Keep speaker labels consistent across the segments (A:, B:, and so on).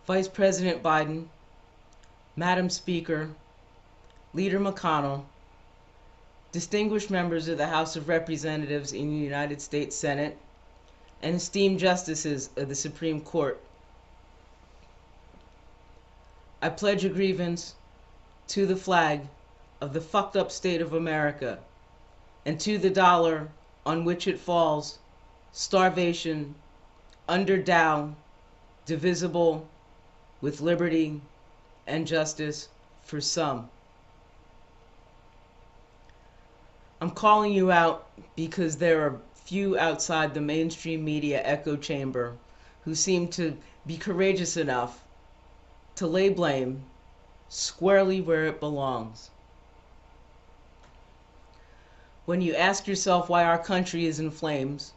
A: Vice President Biden, Madam Speaker, Leader McConnell, distinguished members of the House of Representatives in the United States Senate, and esteemed justices of the Supreme Court, I pledge allegiance to the flag of the fucked up state of America and to the dollar on which it falls, starvation, under Dow, divisible, with liberty and justice for some. I'm calling you out because there are few outside the mainstream media echo chamber who seem to be courageous enough to lay blame squarely where it belongs. When you ask yourself why our country is in flames,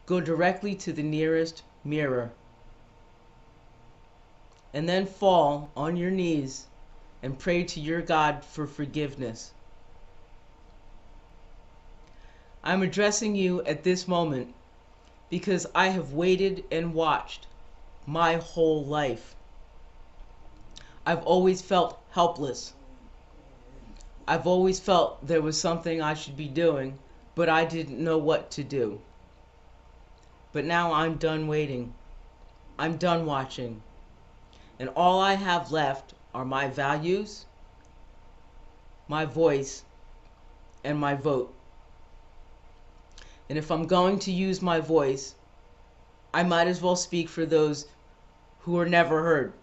A: go directly to the nearest mirror and then fall on your knees and pray to your God for forgiveness. I'm addressing you at this moment because I have waited and watched my whole life. I've always felt helpless. I've always felt there was something I should be doing, but I didn't know what to do. But now I'm done waiting. I'm done watching. And all I have left are my values, my voice, and my vote. And if I'm going to use my voice, I might as well speak for those who are never heard.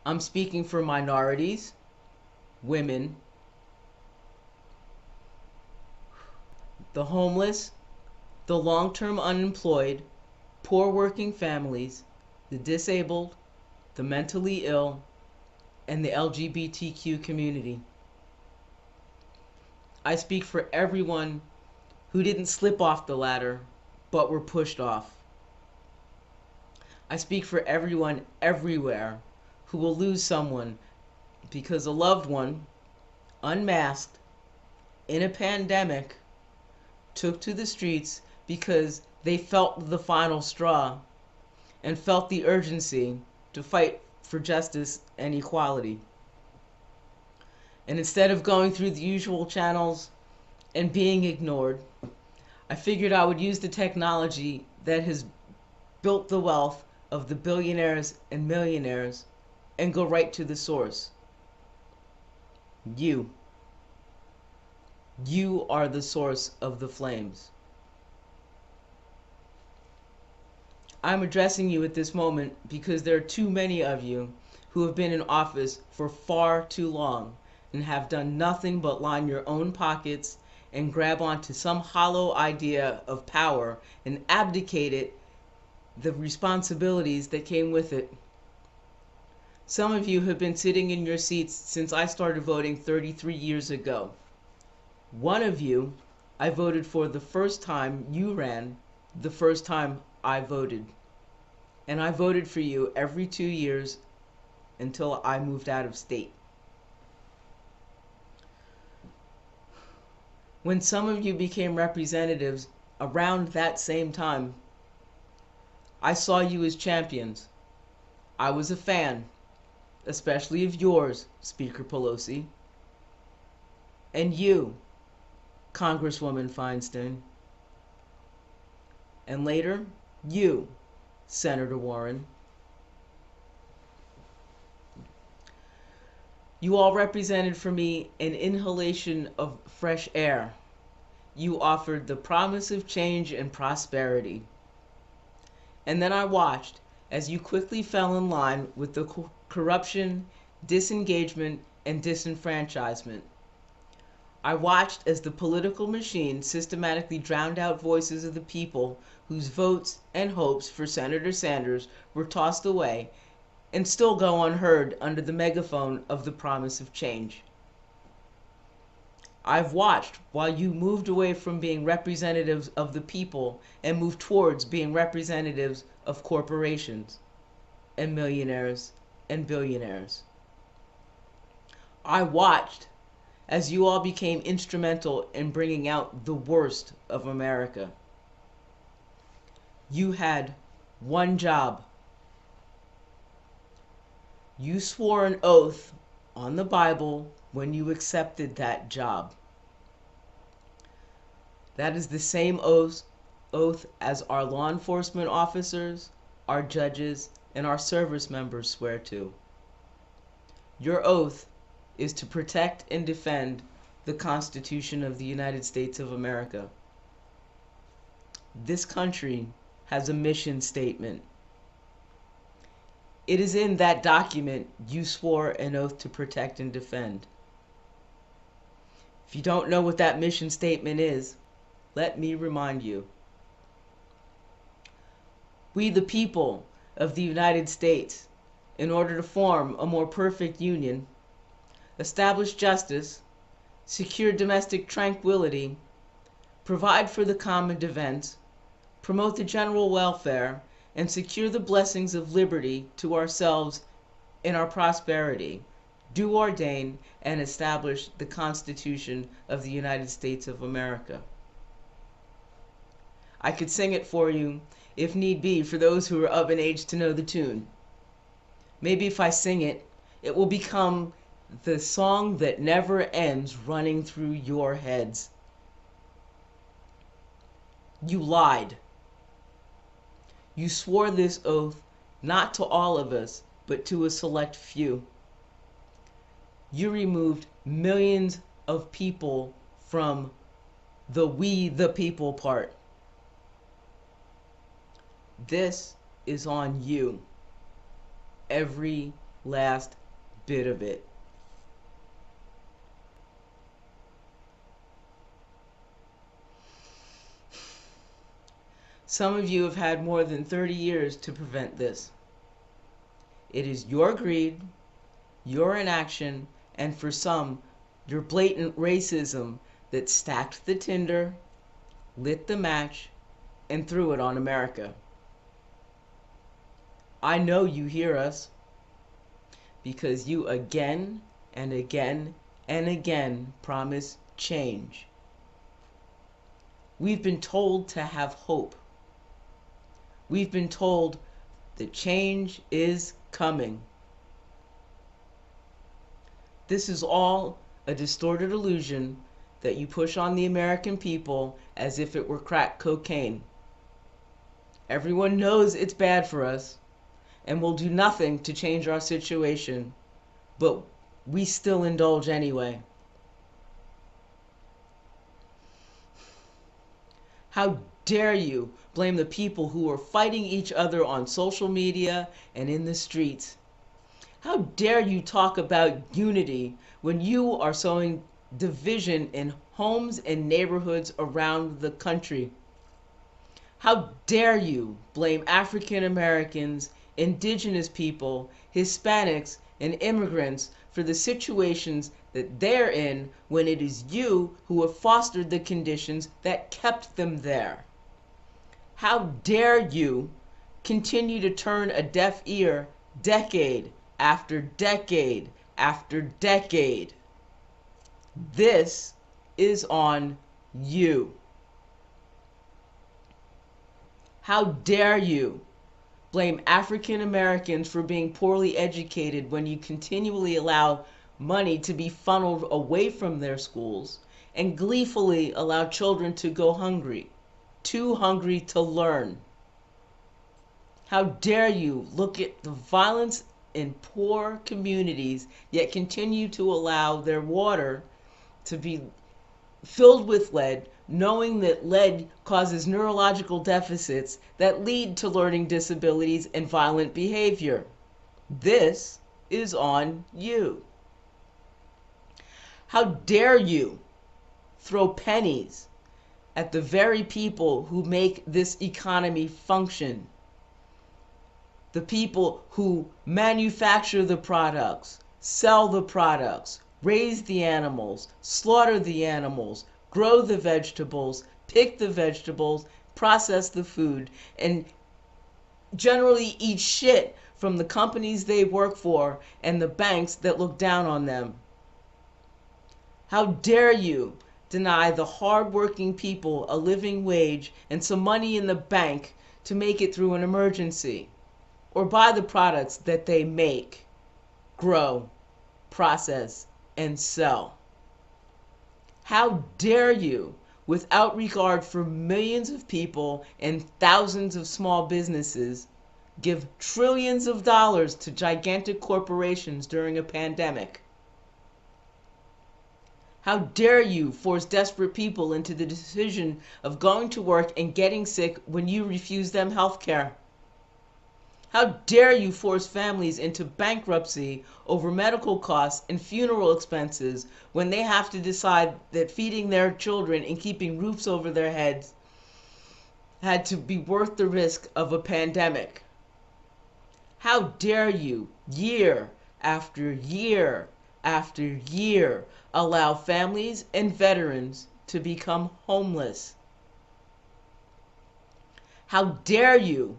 A: I'm speaking for minorities, women, the homeless, the long-term unemployed, poor working families, the disabled, the mentally ill, and the LGBTQ community. I speak for everyone who didn't slip off the ladder, but were pushed off. I speak for everyone everywhere who will lose someone because a loved one, unmasked, in a pandemic, took to the streets because they felt the final straw and felt the urgency to fight for justice and equality. And instead of going through the usual channels and being ignored, I figured I would use the technology that has built the wealth of the billionaires and millionaires and go right to the source. You. You are the source of the flames. I'm addressing you at this moment because there are too many of you who have been in office for far too long and have done nothing but line your own pockets and grab onto some hollow idea of power and abdicate the responsibilities that came with it. Some of you have been sitting in your seats since I started voting 33 years ago. One of you, I voted for the first time you ran, the first time I voted. And I voted for you every 2 years until I moved out of state. When some of you became representatives around that same time, I saw you as champions. I was a fan, especially of yours, Speaker Pelosi, and you, Congresswoman Feinstein, and later, you, Senator Warren. You all represented for me an inhalation of fresh air. You offered the promise of change and prosperity. And then I watched as you quickly fell in line with the corruption, disengagement, and disenfranchisement. I watched as the political machine systematically drowned out voices of the people whose votes and hopes for Senator Sanders were tossed away and still go unheard under the megaphone of the promise of change. I've watched while you moved away from being representatives of the people and moved towards being representatives of corporations and millionaires and billionaires. I watched as you all became instrumental in bringing out the worst of America. You had one job. You swore an oath on the Bible when you accepted that job. That is the same oath as our law enforcement officers, our judges, and our service members swear to. Your oath is to protect and defend the Constitution of the United States of America. This country has a mission statement. It is in that document you swore an oath to protect and defend. If you don't know what that mission statement is, let me remind you. We, the people of the United States, in order to form a more perfect union, establish justice, secure domestic tranquility, provide for the common defense, promote the general welfare, and secure the blessings of liberty to ourselves in our prosperity, do ordain and establish the Constitution of the United States of America. I could sing it for you, if need be, for those who are of an age to know the tune. Maybe if I sing it, it will become the song that never ends running through your heads. You lied. You swore this oath not to all of us, but to a select few. You removed millions of people from the we the people part. This is on you. Every last bit of it. Some of you have had more than 30 years to prevent this. It is your greed, your inaction, and for some, your blatant racism that stacked the tinder, lit the match, and threw it on America. I know you hear us, because you again and again and again promise change. We've been told to have hope. We've been told the change is coming. This is all a distorted illusion that you push on the American people as if it were crack cocaine. Everyone knows it's bad for us and will do nothing to change our situation, but we still indulge anyway. How dare you blame the people who are fighting each other on social media and in the streets? How dare you talk about unity when you are sowing division in homes and neighborhoods around the country? How dare you blame African Americans, indigenous people, Hispanics, and immigrants for the situations that they're in when it is you who have fostered the conditions that kept them there? How dare you continue to turn a deaf ear decade after decade after decade? This is on you. How dare you blame African Americans for being poorly educated when you continually allow money to be funneled away from their schools and gleefully allow children to go hungry, too hungry to learn? How dare you look at the violence in poor communities yet continue to allow their water to be filled with lead, knowing that lead causes neurological deficits that lead to learning disabilities and violent behavior? This is on you. How dare you throw pennies at the very people who make this economy function? The people who manufacture the products, sell the products, raise the animals, slaughter the animals, grow the vegetables, pick the vegetables, process the food, and generally eat shit from the companies they work for and the banks that look down on them. How dare you deny the hardworking people a living wage and some money in the bank to make it through an emergency or buy the products that they make, grow, process, and sell. How dare you, without regard for millions of people and thousands of small businesses, give trillions of dollars to gigantic corporations during a pandemic? How dare you force desperate people into the decision of going to work and getting sick when you refuse them health care? How dare you force families into bankruptcy over medical costs and funeral expenses when they have to decide that feeding their children and keeping roofs over their heads had to be worth the risk of a pandemic? How dare you, year after year after year, allow families and veterans to become homeless? How dare you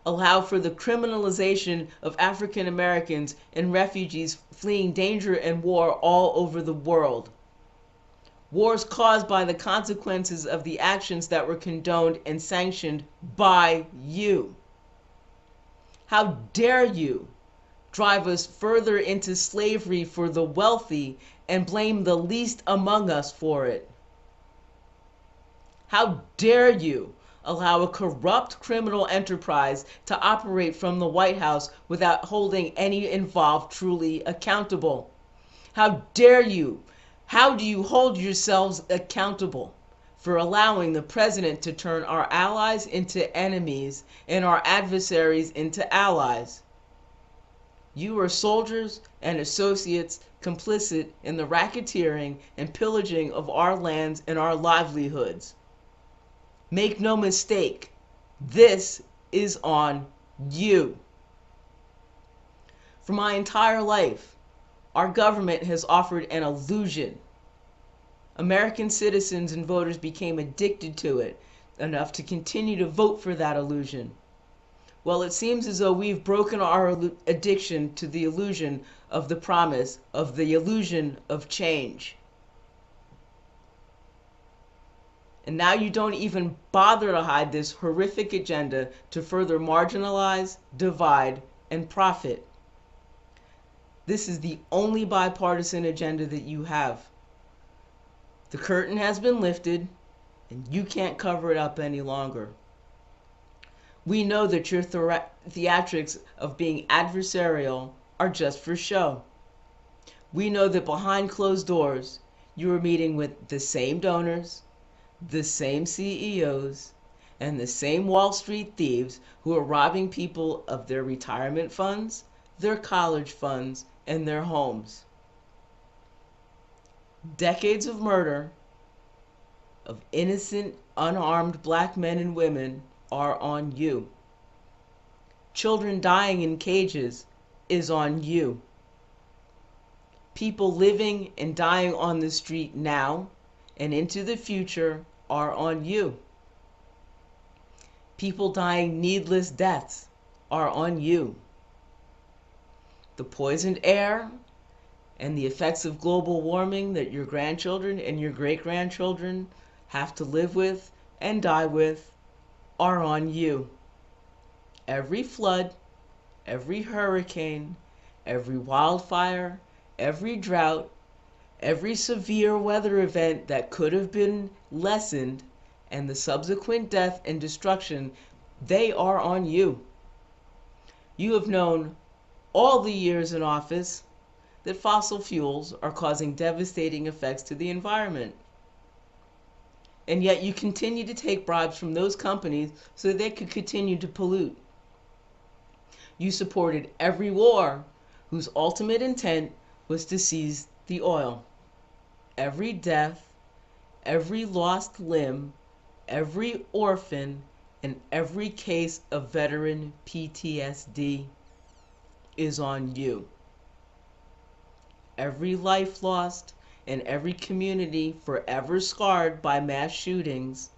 A: allow for the criminalization of African Americans and refugees fleeing danger and war all over the world? Wars caused by the consequences of the actions that were condoned and sanctioned by you. How dare you drive us further into slavery for the wealthy and blame the least among us for it? How dare you allow a corrupt criminal enterprise to operate from the White House without holding any involved truly accountable? How dare you? How do you hold yourselves accountable for allowing the president to turn our allies into enemies and our adversaries into allies? You are soldiers and associates complicit in the racketeering and pillaging of our lands and our livelihoods. Make no mistake, this is on you. For my entire life, our government has offered an illusion. American citizens and voters became addicted to it enough to continue to vote for that illusion. Well, it seems as though we've broken our addiction to the illusion of the promise, of the illusion of change. And now you don't even bother to hide this horrific agenda to further marginalize, divide, and profit. This is the only bipartisan agenda that you have. The curtain has been lifted, and you can't cover it up any longer. We know that your theatrics of being adversarial are just for show. We know that behind closed doors, you are meeting with the same donors, the same CEOs, and the same Wall Street thieves who are robbing people of their retirement funds, their college funds, and their homes. Decades of murder of innocent, unarmed black men and women are on you. Children dying in cages is on you. People living and dying on the street now and into the future are on you. People dying needless deaths are on you. The poisoned air and the effects of global warming that your grandchildren and your great-grandchildren have to live with and die with are on you. Every flood, every hurricane, every wildfire, every drought, every severe weather event that could have been lessened, and the subsequent death and destruction, they are on you. You have known all the years in office that fossil fuels are causing devastating effects to the environment. And yet you continue to take bribes from those companies so that they could continue to pollute. You supported every war whose ultimate intent was to seize the oil. Every death, every lost limb, every orphan, and every case of veteran PTSD is on you. Every life lost and every community forever scarred by mass shootings,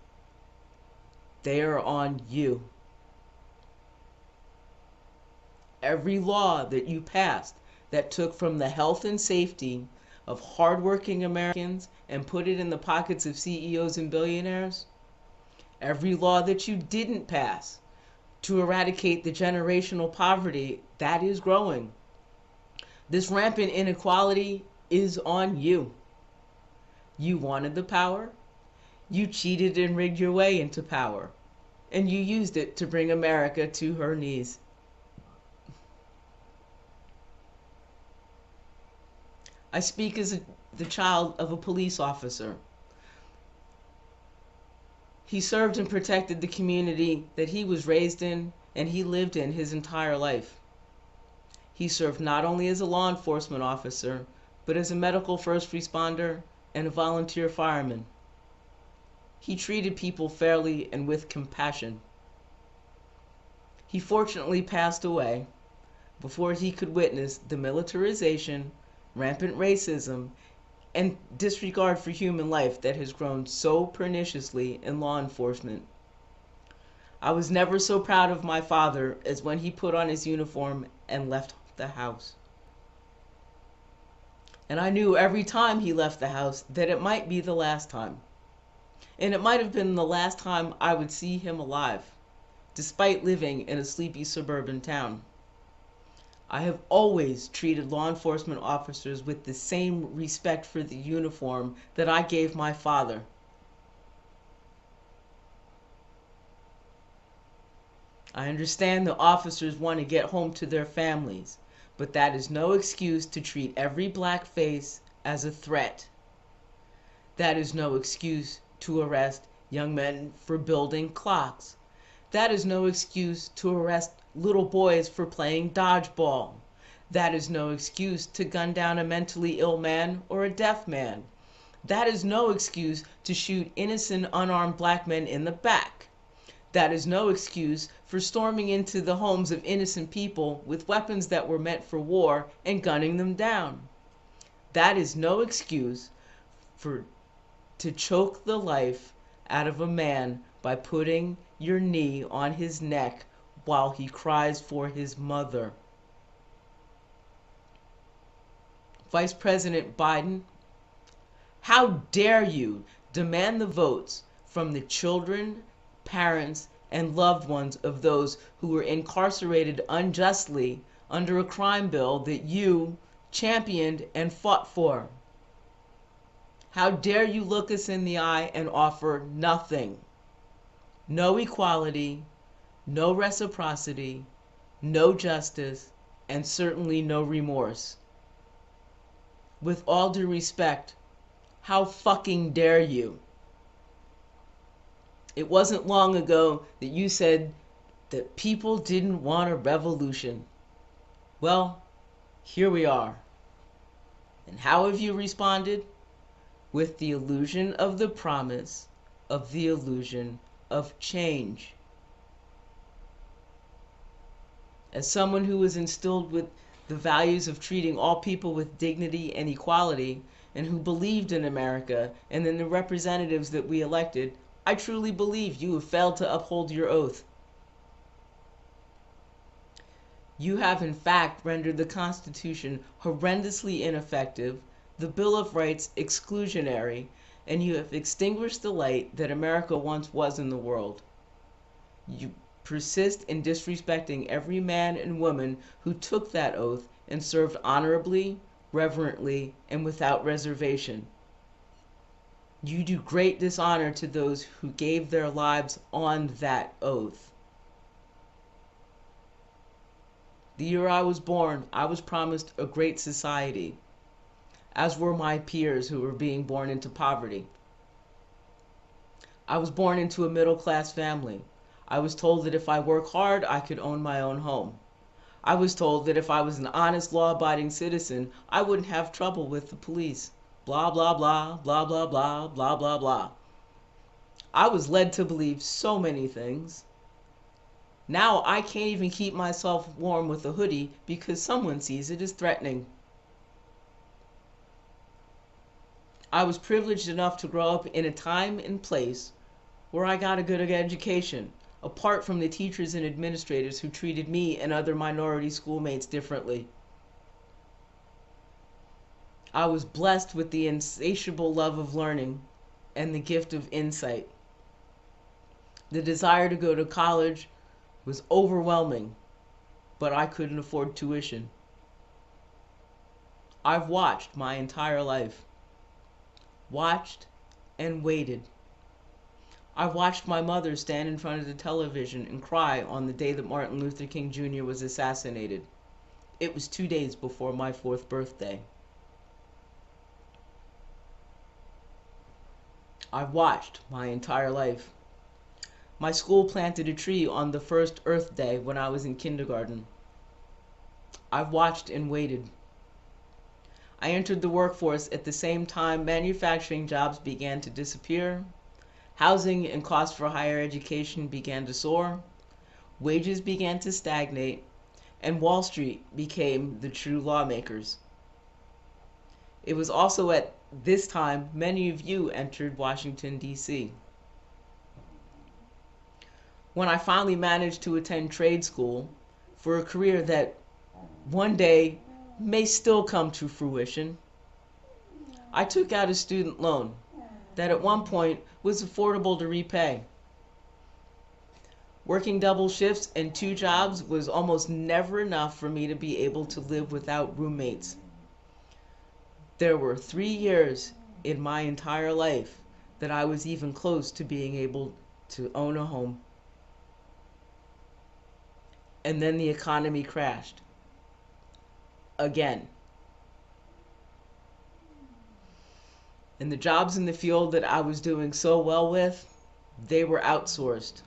A: they are on you. Every law that you passed that took from the health and safety of hardworking Americans and put it in the pockets of CEOs and billionaires, every law that you didn't pass to eradicate the generational poverty that is growing. This rampant inequality is on you. You wanted the power, you cheated and rigged your way into power, and you used it to bring America to her knees. I speak as the child of a police officer. He served and protected the community that he was raised in and he lived in his entire life. He served not only as a law enforcement officer, but as a medical first responder and a volunteer fireman. He treated people fairly and with compassion. He fortunately passed away before he could witness the militarization, rampant racism, and disregard for human life that has grown so perniciously in law enforcement. I was never so proud of my father as when he put on his uniform and left the house. And I knew every time he left the house that it might be the last time. And it might have been the last time I would see him alive, despite living in a sleepy suburban town. I have always treated law enforcement officers with the same respect for the uniform that I gave my father. I understand the officers want to get home to their families, but that is no excuse to treat every black face as a threat. That is no excuse to arrest young men for building clocks. That is no excuse to arrest little boys for playing dodgeball. That is no excuse to gun down a mentally ill man or a deaf man. That is no excuse to shoot innocent unarmed black men in the back. That is no excuse for storming into the homes of innocent people with weapons that were meant for war and gunning them down. That is no excuse to choke the life out of a man by putting your knee on his neck while he cries for his mother. Vice President Biden, how dare you demand the votes from the children, parents, and loved ones of those who were incarcerated unjustly under a crime bill that you championed and fought for? How dare you look us in the eye and offer nothing? No equality, no reciprocity, no justice, and certainly no remorse. With all due respect, how fucking dare you? It wasn't long ago that you said that people didn't want a revolution. Well, here we are. And how have you responded? With the illusion of the promise of the illusion of change. As someone who was instilled with the values of treating all people with dignity and equality, and who believed in America and in the representatives that we elected, I truly believe you have failed to uphold your oath. You have in fact rendered the Constitution horrendously ineffective, the Bill of Rights exclusionary, and you have extinguished the light that America once was in the world. You persist in disrespecting every man and woman who took that oath and served honorably, reverently, and without reservation. You do great dishonor to those who gave their lives on that oath. The year I was born, I was promised a great society, as were my peers who were being born into poverty. I was born into a middle-class family. I was told that if I work hard, I could own my own home. I was told that if I was an honest, law-abiding citizen, I wouldn't have trouble with the police. Blah, blah, blah, blah, blah, blah, blah, blah, blah. I was led to believe so many things. Now I can't even keep myself warm with a hoodie because someone sees it as threatening. I was privileged enough to grow up in a time and place where I got a good education, apart from the teachers and administrators who treated me and other minority schoolmates differently. I was blessed with the insatiable love of learning and the gift of insight. The desire to go to college was overwhelming, but I couldn't afford tuition. I've watched my entire life. Watched and waited. I watched my mother stand in front of the television and cry on the day that Martin Luther King Jr. was assassinated. It was 2 days before my 4th birthday. I've watched my entire life. My school planted a tree on the first Earth Day when I was in kindergarten. I've watched and waited. I entered the workforce at the same time manufacturing jobs began to disappear. Housing and costs for higher education began to soar, wages began to stagnate, and Wall Street became the true lawmakers. It was also at this time many of you entered Washington, D.C. When I finally managed to attend trade school for a career that one day may still come to fruition, I took out a student loan that at one point was affordable to repay. Working double shifts and 2 jobs was almost never enough for me to be able to live without roommates. There were 3 years in my entire life that I was even close to being able to own a home. And then the economy crashed. Again. And the jobs in the field that I was doing so well with, they were outsourced.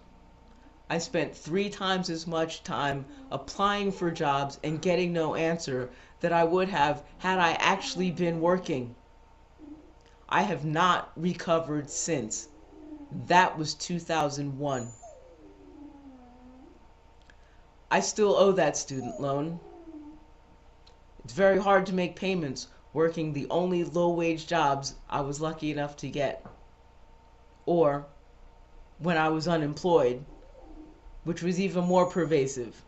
A: I spent 3 times as much time applying for jobs and getting no answer that I would have had I actually been working. I have not recovered since. That was 2001. I still owe that student loan. It's very hard to make payments working the only low-wage jobs I was lucky enough to get. Or when I was unemployed, which was even more pervasive.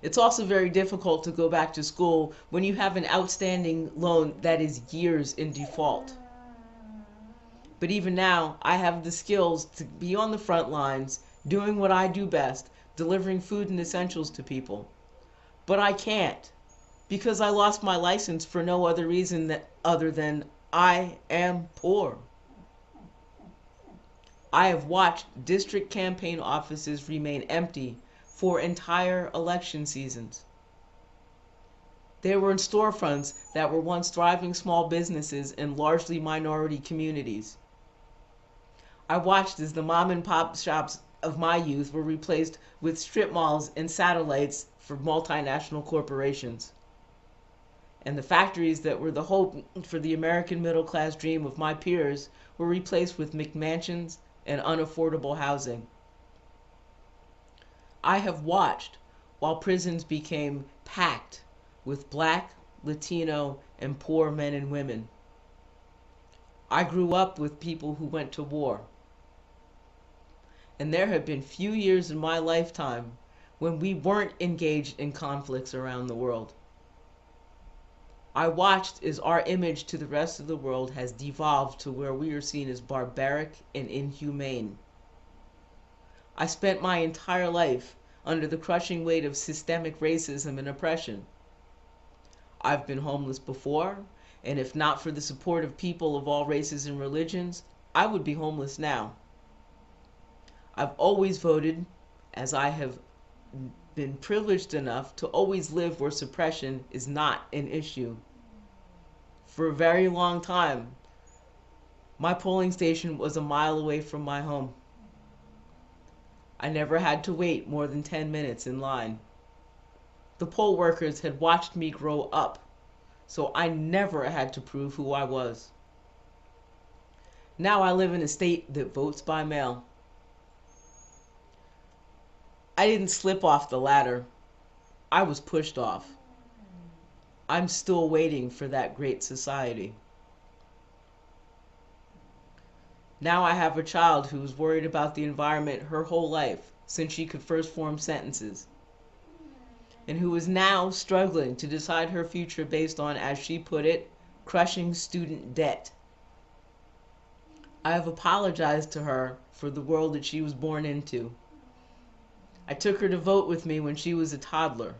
A: It's also very difficult to go back to school when you have an outstanding loan that is years in default. But even now, I have the skills to be on the front lines, doing what I do best, delivering food and essentials to people. But I can't, because I lost my license for no other reason other than I am poor. I have watched district campaign offices remain empty for entire election seasons. They were in storefronts that were once thriving small businesses in largely minority communities. I watched as the mom and pop shops of my youth were replaced with strip malls and satellites for multinational corporations. And the factories that were the hope for the American middle class dream of my peers were replaced with McMansions and unaffordable housing. I have watched while prisons became packed with Black, Latino, and poor men and women. I grew up with people who went to war. And there have been few years in my lifetime when we weren't engaged in conflicts around the world. I watched as our image to the rest of the world has devolved to where we are seen as barbaric and inhumane. I spent my entire life under the crushing weight of systemic racism and oppression. I've been homeless before, and if not for the support of people of all races and religions, I would be homeless now. I've always voted, as I have been privileged enough to always live where suppression is not an issue. For a very long time, my polling station was a mile away from my home. I never had to wait more than 10 minutes in line. The poll workers had watched me grow up, so I never had to prove who I was. Now I live in a state that votes by mail. I didn't slip off the ladder. I was pushed off. I'm still waiting for that great society. Now I have a child who is worried about the environment her whole life since she could first form sentences, and who is now struggling to decide her future based on, as she put it, crushing student debt. I have apologized to her for the world that she was born into. I took her to vote with me when she was a toddler.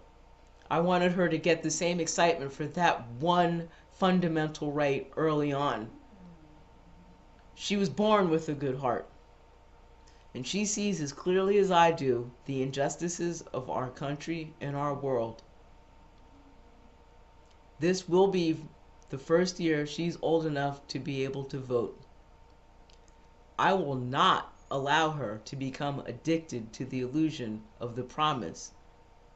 A: I wanted her to get the same excitement for that one fundamental right early on. She was born with a good heart, and she sees as clearly as I do the injustices of our country and our world. This will be the first year she's old enough to be able to vote. I will not allow her to become addicted to the illusion of the promise,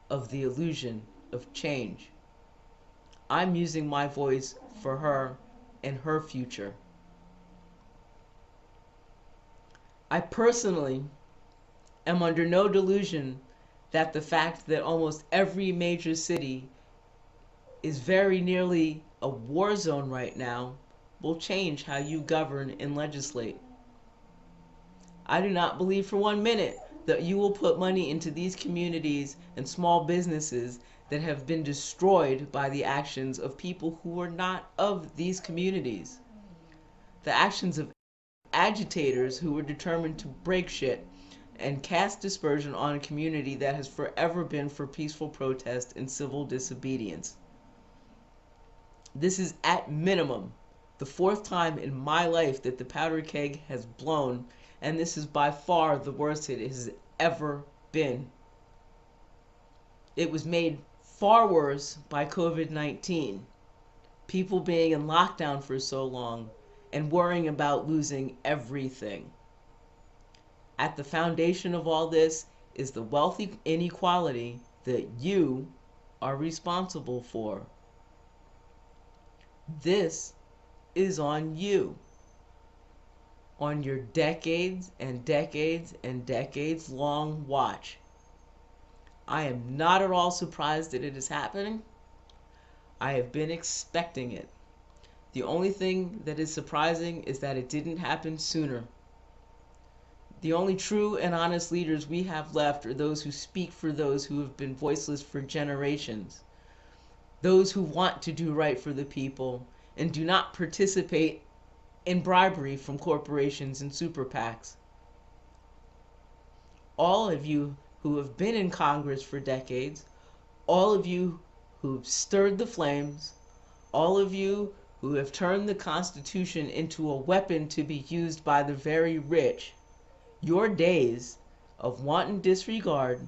A: of the illusion of change. I'm using my voice for her and her future. I personally am under no delusion that the fact that almost every major city is very nearly a war zone right now will change how you govern and legislate. I do not believe for 1 minute that you will put money into these communities and small businesses that have been destroyed by the actions of people who are not of these communities. The actions of agitators who were determined to break shit and cast dispersion on a community that has forever been for peaceful protest and civil disobedience. This is at minimum the fourth time in my life that the powder keg has blown, and this is by far the worst it has ever been. It was made far worse by COVID-19, people being in lockdown for so long and worrying about losing everything. At the foundation of all this is the wealth inequality that you are responsible for. This is on you, on your decades and decades and decades long watch. I am not at all surprised that it is happening. I have been expecting it. The only thing that is surprising is that it didn't happen sooner. The only true and honest leaders we have left are those who speak for those who have been voiceless for generations. Those who want to do right for the people and do not participate in bribery from corporations and super PACs. All of you who have been in Congress for decades, all of you who've stirred the flames, all of you who have turned the Constitution into a weapon to be used by the very rich, your days of wanton disregard,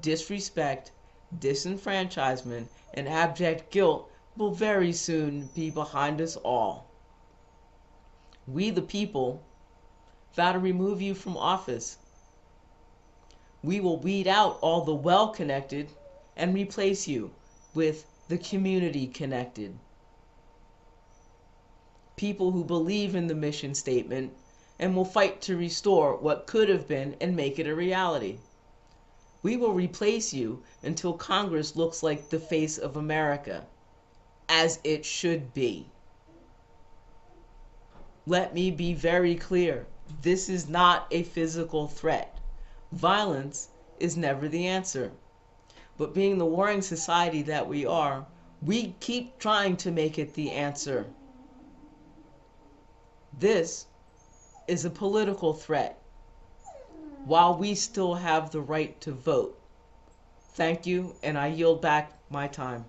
A: disrespect, disenfranchisement, and abject guilt will very soon be behind us all. We the people vow to remove you from office. We will weed out all the well-connected and replace you with the community-connected. People who believe in the mission statement and will fight to restore what could have been and make it a reality. We will replace you until Congress looks like the face of America, as it should be. Let me be very clear. This is not a physical threat. Violence is never the answer. But being the warring society that we are, we keep trying to make it the answer. This is a political threat, while we still have the right to vote. Thank you, and I yield back my time.